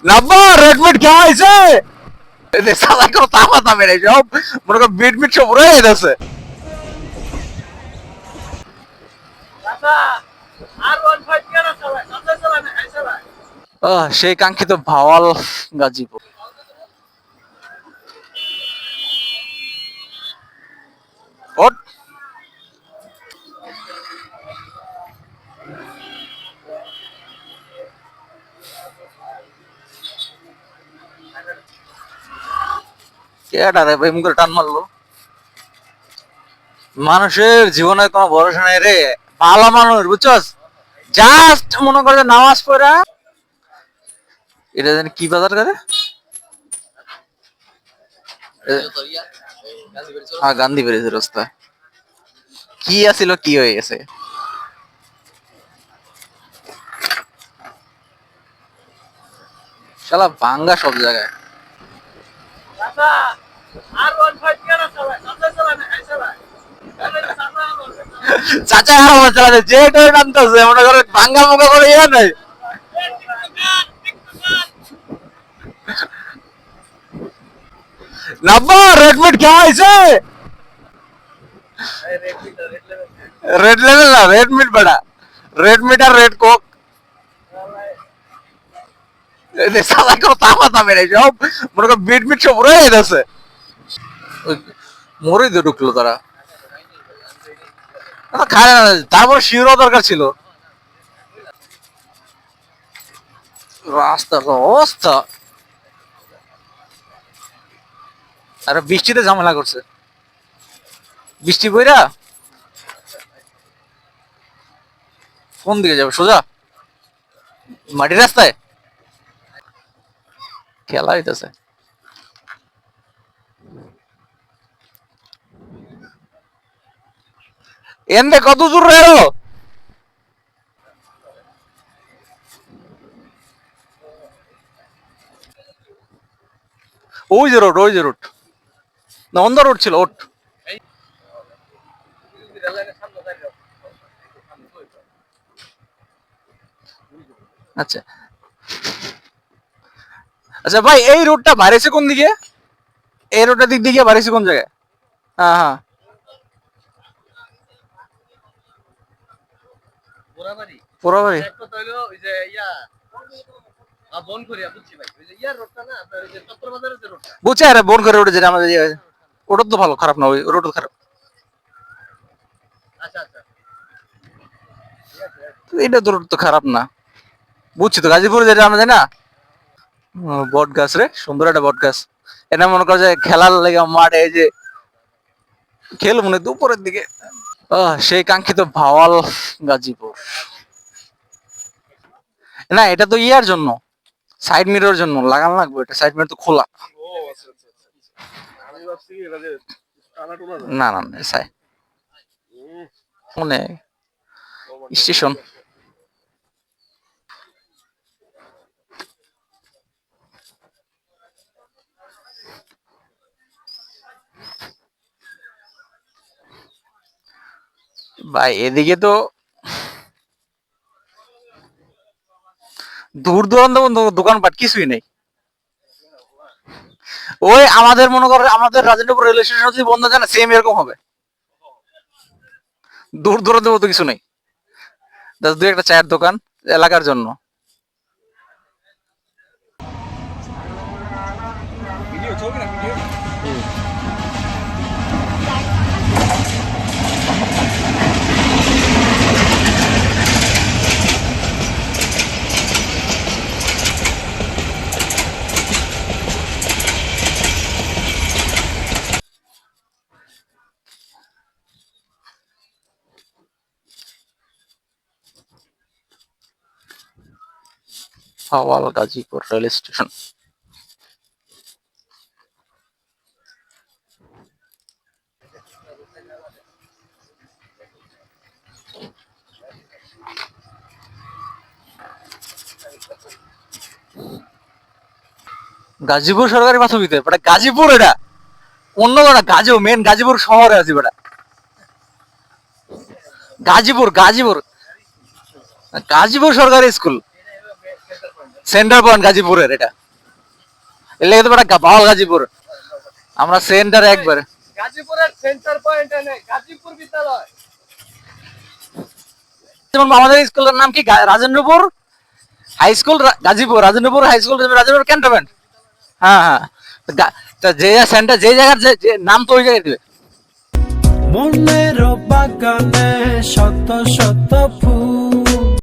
নাব্বা red meat কেমন হয়েছে? সাদা কোনো তামা তামে নেই, সব মনে করো বিট বিট সব রয়ে গেছে। সেই কাঙ্ক্ষিত ভাওয়াল গাজীপুর। ওট কেডা রে ভাই মুখে টান মারলো? মানুষের জীবনে কোনো ভরসা নাই রে। ভালো মানুষ বুঝছস, জাস্ট মনে করে যে নামাজ পড়া। এটা জানি কি বাজার করে? হ্যাঁ, গান্ধী ব্রিজের রাস্তা। কি আছিল কি হয়ে গেছে? শালা ভাঙ্গা সব জায়গায়। চাচা আমার চালাতে যে করে নামতেছে মনে করে ভাঙ্গা মুখা করে ইয়ে নাই। নাব্বা রেডমিট কেমন হয়েছে? রেড লেভেল না, রেডমিট বেড়া। রেডমিট আর রেড কোক। সাদা কোনো তামা তামে নেই, সব মনে করো বিট বিট সব রয়ে গেছে। মরেই তো ঢুকলো তারা। খায় না, তারপর শিওরও দরকার ছিল। রাস্তার অবস্থা। আরে বৃষ্টিতে ঝামেলা করছে। বৃষ্টি বইরা কোন দিকে যাবে? সোজা মাটির রাস্তায় খেলা হইতেছে। এনদে কত দূর রেলো? ওই যে রোড, ওই যে রোড। না অন রোড ছিল ওট। আচ্ছা আচ্ছা ভাই, এই রোডটা বাড়িছে কোন দিকে? এই রোডটা দিক দিয়ে বাড়িছে কোন জায়গায়? হ্যাঁ হ্যাঁ, পোড়াবাড়ি। বুঝছে আরে বোন করে রোডে যেটা আমাদের ওটা তো ভালো, খারাপ না, ওই রোড খারাপ। এটা তো রোড তো খারাপ না। বুঝছি তো, গাজীপুরে যেটা আমরা যাই না। বট গাছ রে, সুন্দর একটা বট গাছ। এটা মনে করো যে খেলার লেগে মাঠে এই যে খেল মনে হয় দুপুরের দিকে। সেই কাঙ্ক্ষিত ভাওয়াল গাজীপুর। না এটা তো ইয়ার জন্য, সাইড মিরর জন্য লাগানো লাগবে। এটা সাইড মিরর তো খোলা। না না না, মানে স্টেশন। ভাই এদিকে তো দূর দূরান্ত দোকানপাট কিছুই নেই। ওই আমাদের মনে করো আমাদের রাজেন্দ্রপুর রেল স্টেশন যদি বন্ধ যায় না, সেম এরকম হবে। দূর দূরান্ত মতো কিছু নেই, দুই একটা চায়ের দোকান এলাকার জন্য। Bhawal Gazipur rail station. গাজীপুর সরকারি প্রাথমিক, গাজীপুর এটা অন্য না, গাজীপুর মেন গাজীপুর শহরে আছে বেটা। গাজীপুর গাজীপুর গাজীপুর সরকারি স্কুল। সেন্টার পয়েন্ট গাজীপুরের এটা, এর লেগে তো বড় ভালো গাজীপুর, আমরা সেন্টার একবারে। গাজীপুরের সেন্টার পয়েন্টে নেই, গাজীপুর বিদ্যালয়। যেমন আমাদের স্কুলের নাম কি Rajendrapur High School, Gazipur Rajendrapur High School, Rajendrapur Cantonment. হ্যাঁ হ্যাঁ, তা যে সেন্টার যে জায়গার যে নাম তো ওই জায়গায় দিবে। মনের বাগানে শত শত ফুল।